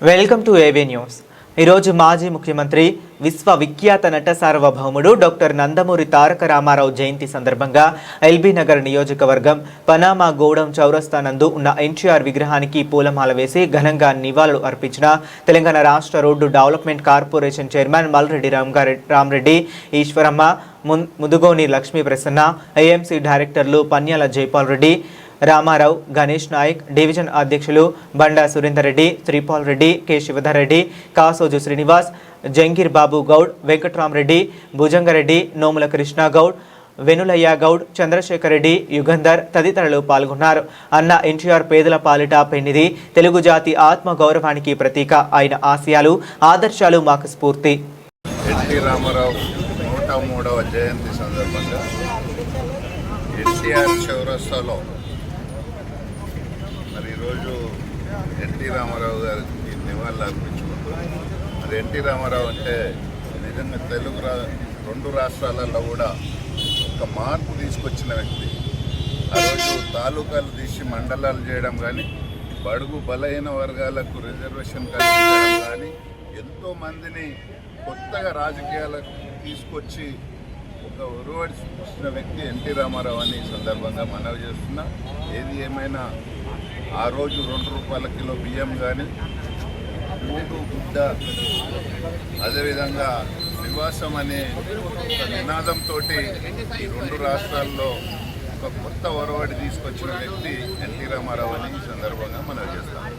Welcome to AV news. ఈరోజు మాజీ ముఖ్యమంత్రి విశ్వవిఖ్యాత నట సార్వభౌముడు డాక్టర్ నందమూరి తారక రామారావు జయంతి సందర్భంగా ఎల్బీ నగర్ నియోజకవర్గం పనామా గూడెం చౌరస్తా నందు ఉన్న ఎన్టీఆర్ విగ్రహానికి పూలమాల వేసి ఘనంగా నివాళులు అర్పించిన తెలంగాణ రాష్ట్ర road development corporation chairman Malreddy Ramareddy, Eshwaramma, Mudugoni Lakshmi Prasanna, AMC డైరెక్టర్లు పన్యాల జైపాల్ రెడ్డి, రామారావు, గణేష్ నాయక్, డివిజన్ అధ్యక్షులు బండా సురేందర్ రెడ్డి, శ్రీపాల్ రెడ్డి, కె శివధర్ రెడ్డి, కాసోజు శ్రీనివాస్, జంగీర్ బాబు గౌడ్, వెంకట్రామరెడ్డి, భుజంగరెడ్డి, నోముల కృష్ణ గౌడ్, వెనులయ్య గౌడ్, చంద్రశేఖర్ రెడ్డి, యుగంధర్ తదితరులు పాల్గొన్నారు. అన్న ఎన్టీఆర్ పేదల పాలిట పెన్నిది, తెలుగు జాతి ఆత్మ గౌరవానికి ప్రతీక. ఆయన ఆశయాలు, ఆదర్శాలు మాకు స్ఫూర్తి. ఎన్టీ రామారావు 103వ జయంతి సందర్భంగా ఎన్టీఆర్ చౌరస్తాలో మరి ఈరోజు ఎన్టీ రామారావు గారికి నివాళులు అర్పించుకుంటూ, మరి ఎన్టీ రామారావు అంటే నిజంగా రెండు రాష్ట్రాలలో కూడా ఒక మార్పు తీసుకొచ్చిన వ్యక్తి. ఆ రోజు తాలూకాలు తీసి మండలాలు చేయడం కానీ, బడుగు బలహీన వర్గాలకు రిజర్వేషన్ కల్పించడం కానీ, ఎంతోమందిని కొత్తగా రాజకీయాలకు తీసుకొచ్చి ఒక ఒరవడి సృష్టించిన వ్యక్తి ఎన్టీ రామారావు అని ఈ సందర్భంగా మనవి చేస్తున్నా. ఏది ఏమైనా ఆ రోజు 2 రూపాయల కిలో బియ్యం కానీ, కూడు గుడ్డ, అదేవిధంగా నివాసం అనే ఒక నినాదంతో ఈ 2 రాష్ట్రాల్లో ఒక కొత్త ఒరవడి తీసుకొచ్చిన వ్యక్తి ఎన్టీ రామారావు అని ఈ సందర్భంగా మనవి చేస్తాం.